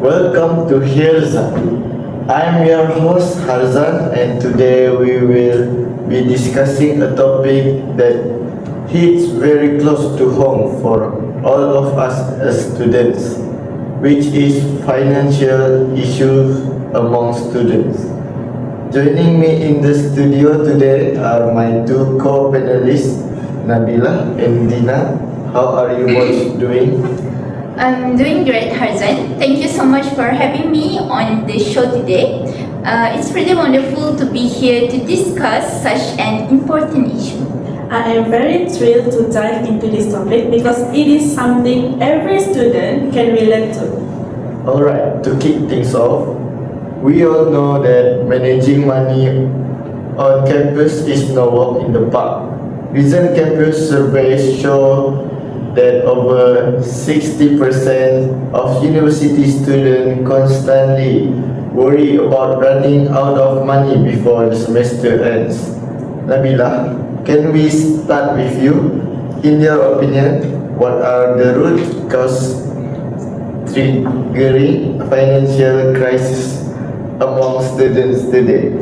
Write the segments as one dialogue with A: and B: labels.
A: Welcome to Hirzan. I'm your host Harzan, and today we will be discussing a topic that hits very close to home for all of us as students, which is financial issues among students. Joining me in the studio today are my two co-panelists, Nabila and Dina. How are you both doing?
B: I'm doing great, Harzan. Thank you so much for having me on this show today. It's really wonderful to be here to discuss such an important issue.
C: I am very thrilled to dive into this topic because it is something every student can relate to.
A: Alright, to kick things off, we all know that managing money on campus is no walk in the park. Recent campus surveys show that over 60% of university students constantly worry about running out of money before the semester ends. Nabila, can we start with you? In your opinion, what are the root causes triggering financial crisis among students today?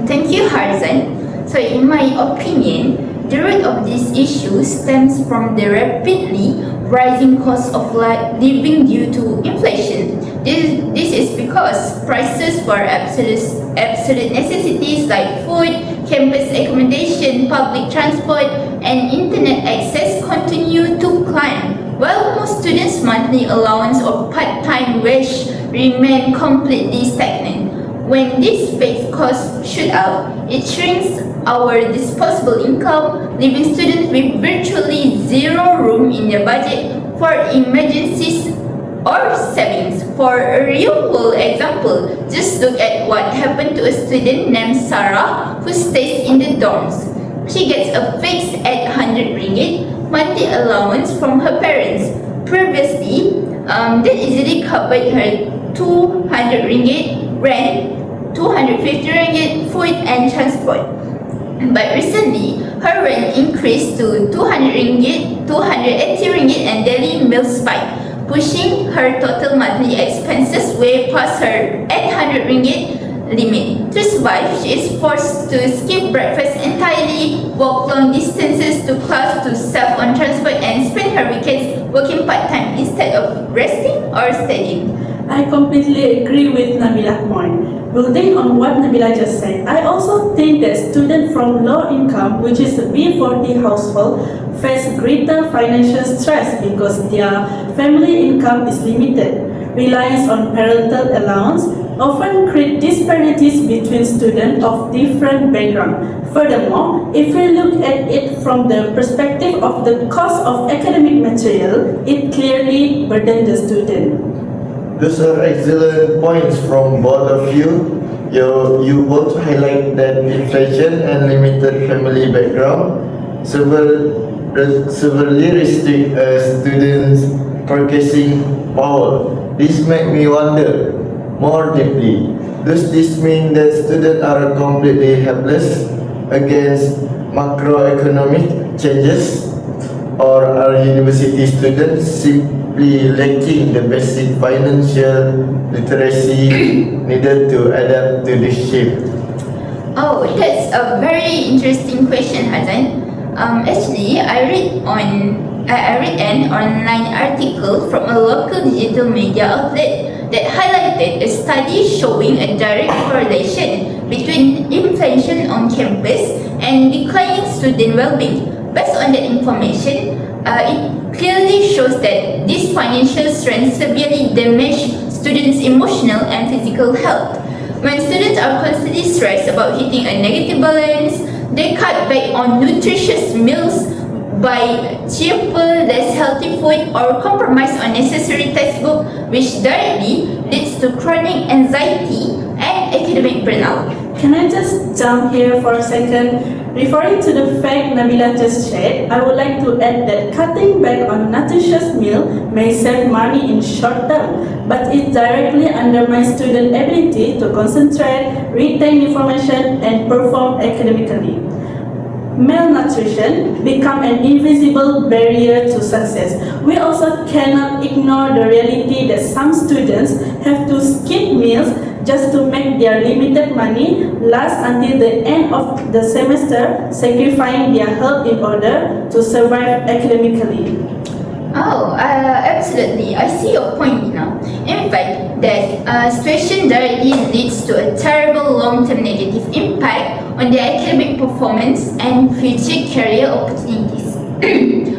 B: Thank you, Harzan. So, in my opinion, the root of this issue stems from the rapidly rising cost of living due to inflation. This is because prices for absolute necessities like food, campus accommodation, public transport, and internet access continue to climb, while most students' monthly allowance or part-time wage remain completely stagnant. When these fixed costs shoot up, it shrinks our disposable income, leaving students with virtually zero room in their budget for emergencies or savings. For a real-world example, just look at what happened to a student named Sarah who stays in the dorms. She gets a fixed 800 ringgit monthly allowance from her parents. Previously, that easily covered her 200 ringgit rent, 250 ringgit food and transport. But recently, her rent increased to 200 ringgit, 280 ringgit and daily meals spike, pushing her total monthly expenses way past her 800 ringgit limit. To survive, she is forced to skip breakfast entirely, walk long distances to class to save on transport, and spend her weekends working part-time instead of resting or studying.
C: I completely agree with Nabila's point. Building on what Nabila just said, I also think that students from low income, which is a B40 household, face greater financial stress because their family income is limited. Reliance on parental allowance often create disparities between students of different backgrounds. Furthermore, if we look at it from the perspective of the cost of academic material, it clearly burdens the student.
A: Those are excellent points from both of you. You both highlight that inflation and limited family background severely restrict a students' purchasing power. This makes me wonder more deeply. Does this mean that students are completely helpless against macroeconomic changes? Or are university students simply lacking the basic financial literacy needed to adapt to this shift?
B: Oh, that's a very interesting question, Hazan. Actually, I read an online article from a local digital media outlet that highlighted a study showing a direct correlation between inflation on campus and declining student well-being. Based on that information, it clearly shows that this financial strain severely damages students' emotional and physical health. When students are constantly stressed about hitting a negative balance, they cut back on nutritious meals, buy cheaper, less healthy food, or compromise on necessary textbook, which directly leads to chronic anxiety and academic burnout.
C: Can I just jump here for a second? Referring to the fact Nabila just shared, I would like to add that cutting back on nutritious meal may save money in short term, but it directly undermines student ability to concentrate, retain information, and perform academically. malnutrition become an invisible barrier to success. We also cannot ignore the reality that some students have to skip meals just to make their limited money last until the end of the semester, sacrificing their health in order to survive academically.
B: Oh, absolutely. I see your point now. In fact, that situation directly leads to a terrible long-term negative impact on their academic performance and future career opportunities.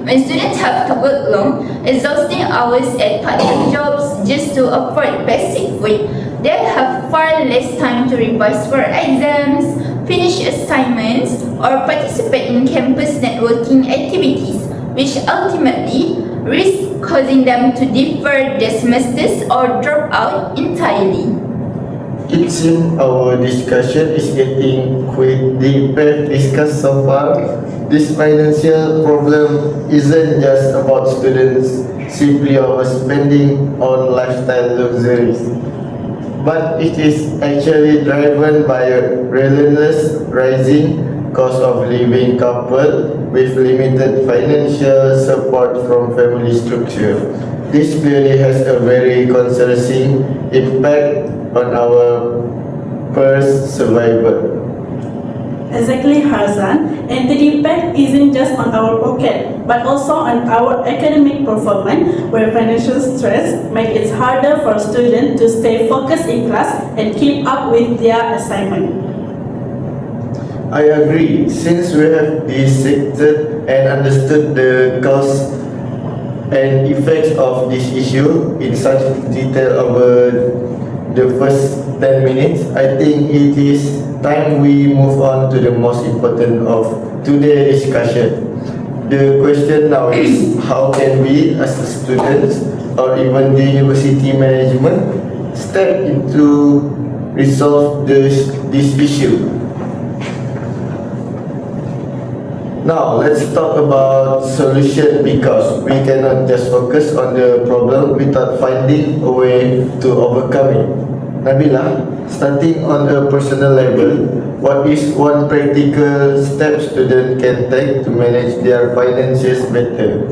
B: When students have to work long, exhausting hours at part-time jobs just to afford basic food, they have far less time to revise for exams, finish assignments, or participate in campus networking activities, which ultimately risk causing them to defer their semesters or drop out entirely.
A: It seems our discussion is getting quite deep discussed so far. This financial problem isn't just about students simply overspending on lifestyle luxuries, but it is actually driven by a relentless rising cost of living coupled with limited financial support from family structure. This clearly has a very concerning impact on our first survival.
C: Exactly, Harzan. And the impact isn't just on our pocket, but also on our academic performance, where financial stress makes it harder for students to stay focused in class and keep up with their assignment.
A: I agree. Since we have dissected and understood the cause and effects of this issue in such detail over the first 10 minutes, I think it is time we move on to the most important of today's discussion. The question now is how can we as students or even the university management step into resolve this issue. Now let's talk about solution because we cannot just focus on the problem without finding a way to overcome it. Nabila, starting on a personal level, what is one practical step student can take to manage their finances better?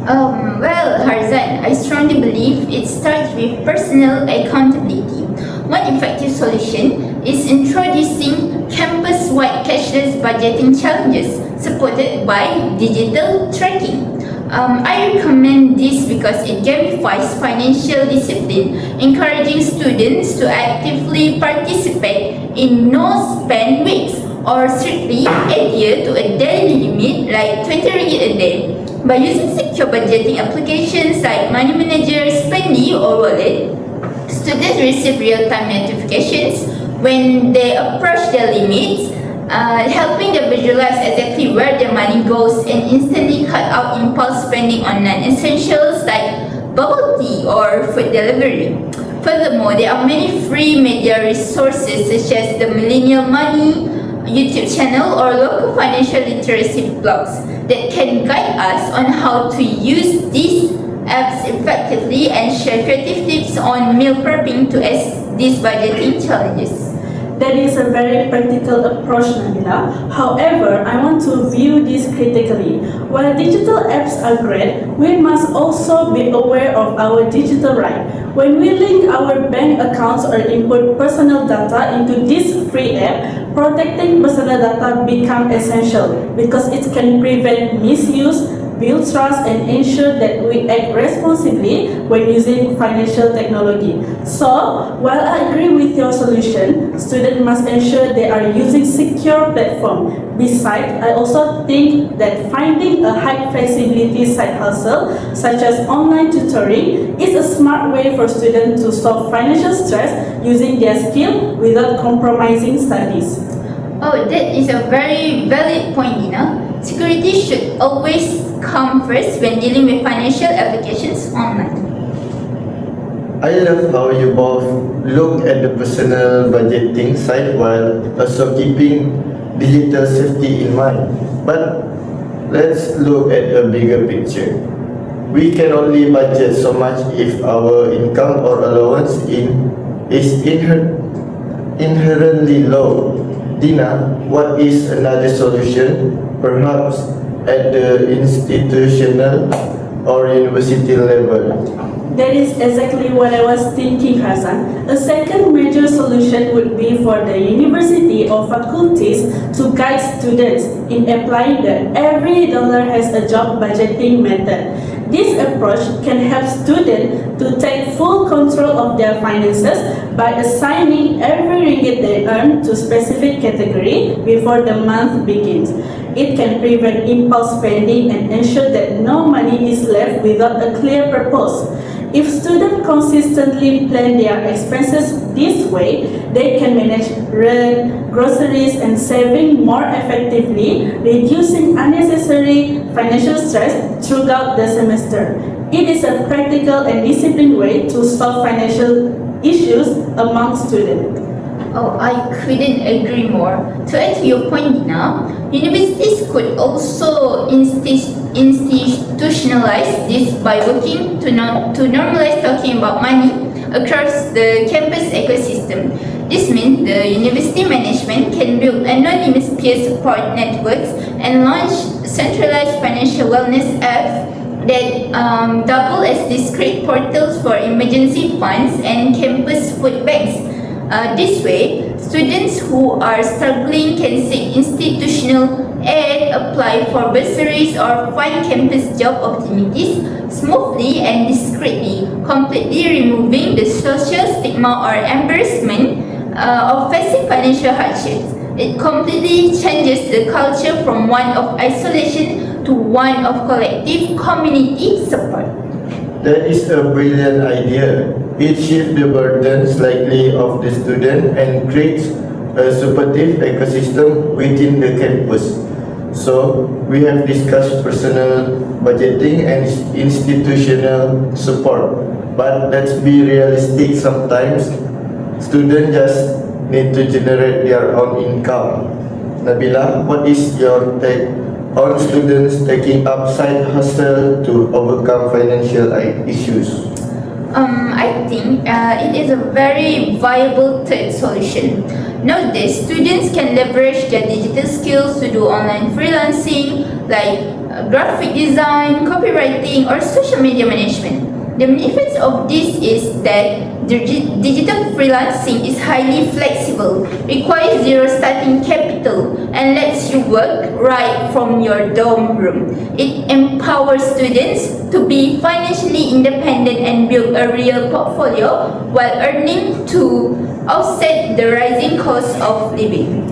B: Well, Harzan, I strongly believe it starts with personal accountability. One effective solution is introducing campus-wide cashless budgeting challenges supported by digital tracking. I recommend this because it gamifies financial discipline, encouraging students to actively participate in no-spend weeks or strictly adhere to a daily limit like 20 ringgit a day. By using secure budgeting applications like Money Manager, Spendy, or Wallet, students receive real-time notifications when they approach their limits, helping them visualize exactly where their money goes and instantly cut out impulse spending on non-essentials like bubble tea or food delivery. Furthermore, there are many free media resources such as the Millennial Money YouTube channel or local financial literacy blogs that can guide us on how to use these apps effectively and share creative tips on meal prepping to ace these budgeting challenges.
C: That is a very practical approach, Nabila. However, I want to view this critically. While digital apps are great, we must also be aware of our digital right. When we link our bank accounts or input personal data into this free app, protecting personal data becomes essential because it can prevent misuse, build trust, and ensure that we act responsibly when using financial technology. So, while I agree with your solution, students must ensure they are using secure platform. Besides, I also think that finding a high flexibility side hustle, such as online tutoring, is a smart way for students to solve financial stress using their skill without compromising studies.
B: Oh, that is a very valid point, Dina. Security should always come first when dealing with financial applications online.
A: I love how you both look at the personal budgeting side while also keeping digital safety in mind. But let's look at a bigger picture. We can only budget so much if our income or allowance is inherently low. Dina, what is another solution perhaps at the institutional or university level.
C: That is exactly what I was thinking, Hassan. A second major solution would be for the university or faculties to guide students in applying the every dollar has a job budgeting method. This approach can help students to take full control of their finances by assigning every ringgit they earn to specific category before the month begins. It can prevent impulse spending and ensure that no money is left without a clear purpose. If students consistently plan their expenses this way, they can manage rent, groceries, and saving more effectively, reducing unnecessary financial stress throughout the semester. It is a practical and disciplined way to solve financial issues among students.
B: Oh, I couldn't agree more. To add to your point now, universities could also institutionalize this by working to normalize talking about money across the campus ecosystem. This means the university management can build anonymous peer support networks and launch centralized financial wellness apps that double as discrete portals for emergency funds and campus food banks. This way, students who are struggling can seek institutional aid, apply for bursaries, or find campus job opportunities smoothly and discreetly, completely removing the social stigma or embarrassment of facing financial hardships. It completely changes the culture from one of isolation to one of collective community support.
A: That is a brilliant idea. It shifts the burden slightly of the student and creates a supportive ecosystem within the campus. So, we have discussed personal budgeting and institutional support. But let's be realistic sometimes. Students just need to generate their own income. Nabila, what is your take on students taking up side hustle to overcome financial issues?
B: I think it is a very viable third solution. Note this, students can leverage their digital skills to do online freelancing like graphic design, copywriting, or social media management. The benefits of this is that the digital freelancing is highly flexible, requires zero starting capital, and lets you work right from your dorm room. It empowers students to be financially independent and build a real portfolio while earning to offset the rising cost of living.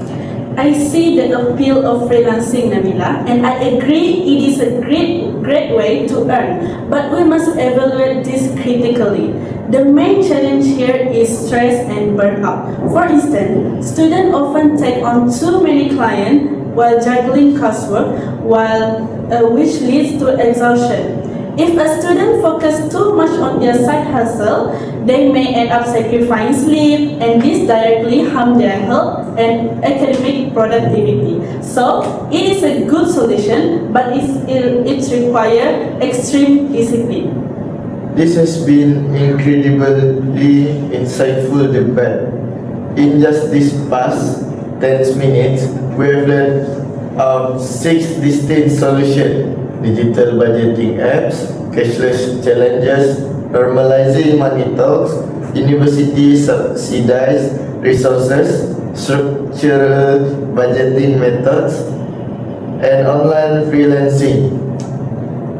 C: I see the appeal of freelancing, Nabila, and I agree it is a great way to earn, but we must evaluate this critically. The main challenge here is stress and burnout. For instance, students often take on too many clients while juggling coursework, which leads to exhaustion. If a student focuses too much on their side hustle, they may end up sacrificing sleep, and this directly harm their health and academic productivity. So, it is a good solution, but it requires extreme discipline.
A: This has been incredibly insightful debate. In just this past 10 minutes, we have learned 6 distinct solutions: digital budgeting apps, cashless challenges, normalizing money talks, university subsidized resources, structural budgeting methods, and online freelancing.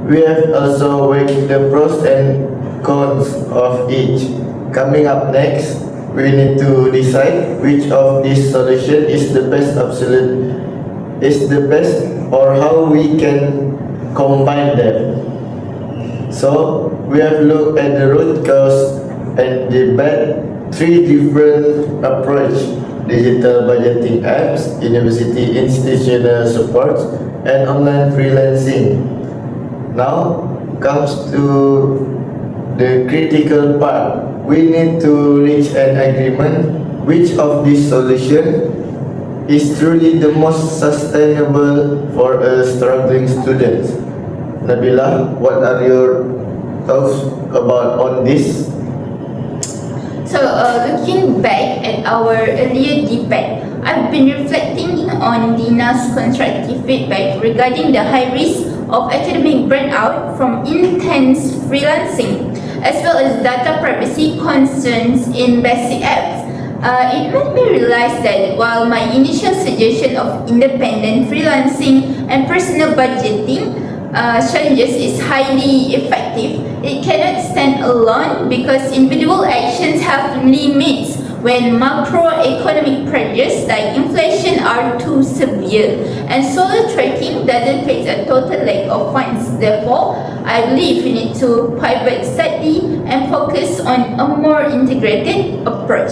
A: We have also weighed the pros and cons of each. Coming up next, we need to decide which of these solutions is the best or how we can combine them. So, we have looked at the root cause and debate 3 different approaches: digital budgeting apps, university institutional support, and online freelancing. Now comes to the critical part. We need to reach an agreement which of these solutions is truly the most sustainable for a struggling student. Nabila, what are your thoughts on this?
B: So, looking back at our earlier debate, I've been reflecting on Dina's constructive feedback regarding the high risk of academic burnout from intense freelancing, as well as data privacy concerns in basic apps. It made me realize that while my initial suggestion of independent freelancing and personal budgeting strategies is highly effective, it cannot stand alone because individual actions have limits when macroeconomic pressures like inflation are too severe, and solo tracking doesn't face a total lack of funds. Therefore, I believe we need to pivot slightly and focus on a more integrated approach.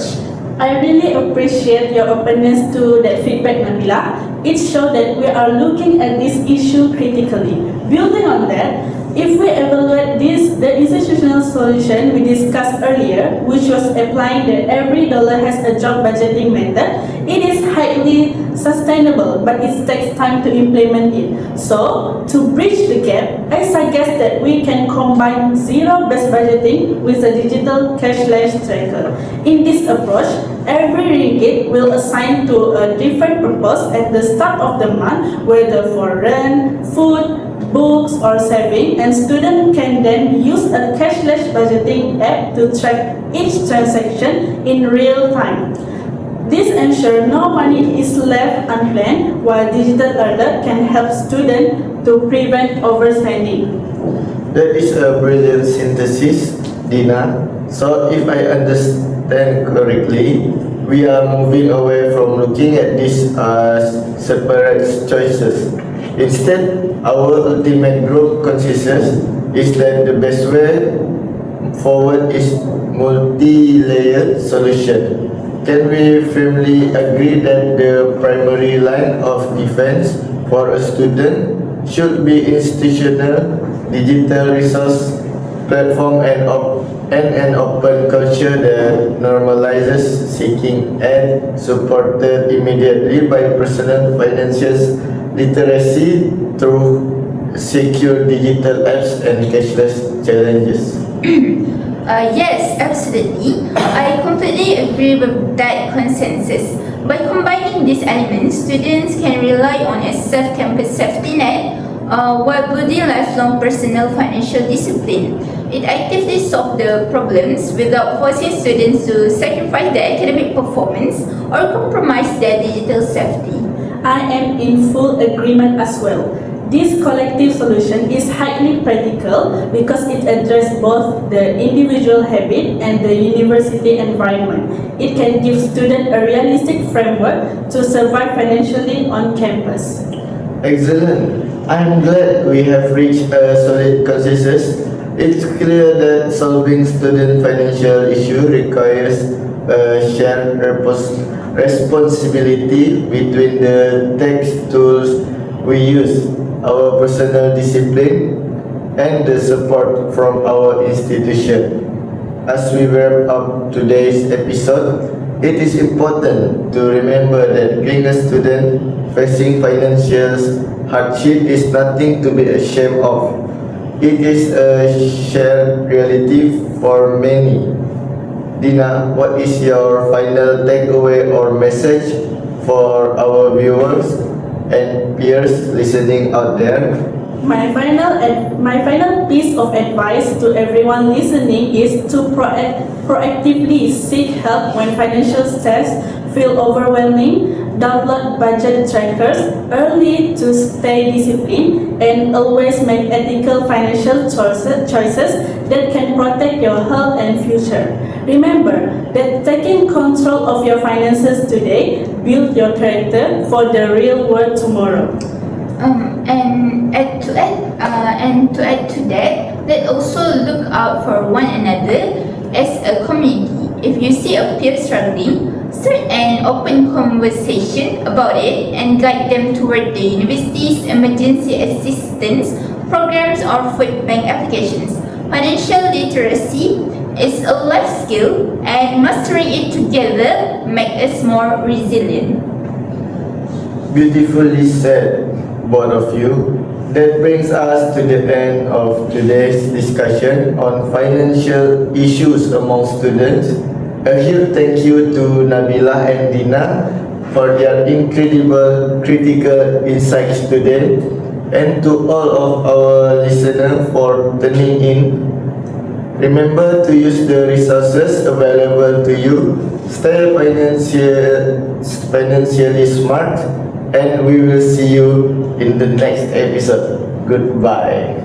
C: I really appreciate your openness to that feedback, Nabila. It shows that we are looking at this issue critically. Building on that, if we evaluate the institutional solution we discussed earlier, which was applying the every dollar has a job budgeting method, it is highly sustainable, but it takes time to implement it. So, to bridge the gap, I suggest that we can combine zero-based budgeting with a digital cashless tracker. In this approach, every ringgit will assign to a different purpose at the start of the month, whether for rent, food, books, or saving, and students can then use a cashless budgeting app to track each transaction in real time. This ensures no money is left unplanned, while digital alert can help students to prevent overspending.
A: That is a brilliant synthesis, Dina. So, if I understand correctly, we are moving away from looking at this as separate choices. Instead, our ultimate group consensus is that the best way forward is multi-layered solution. Can we firmly agree that the primary line of defense for a student should be institutional, digital resource platform and an open culture that normalizes seeking and supported immediately by personal financial literacy through secure digital apps and cashless challenges?
B: Yes, absolutely. I completely agree with that consensus. By combining these elements, students can rely on a self-campus safety net while building lifelong personal financial discipline. It actively solves the problems without forcing students to sacrifice their academic performance or compromise their digital safety.
C: I am in full agreement as well. This collective solution is highly practical because it addresses both the individual habit and the university environment. It can give students a realistic framework to survive financially on campus.
A: Excellent. I am glad we have reached a solid consensus. It's clear that solving student financial issue requires a shared responsibility between the tech tools we use, our personal discipline, and the support from our institution. As we wrap up today's episode, it is important to remember that being a student facing financial hardship is nothing to be ashamed of. It is a shared reality for many. Dina, what is your final takeaway or message for our viewers and peers listening out there?
C: My final piece of advice to everyone listening is to proactively seek help when financial stress feel overwhelming. Download budget trackers early to stay disciplined, and always make ethical financial choices that can protect your health and future. Remember that taking control of your finances today builds your character for the real world tomorrow.
B: And to add to that, let's also look out for one another as a community. If you see a peer struggling, start an open conversation about it and guide them toward the university's emergency assistance programs or food bank applications. Financial literacy is a life skill, and mastering it together makes us more resilient.
A: Beautifully said, both of you. That brings us to the end of today's discussion on financial issues among students. A huge thank you to Nabila and Dina for their incredible critical insights today, and to all of our listeners for tuning in. Remember to use the resources available to you, stay financially smart, and we will see you in the next episode. Goodbye.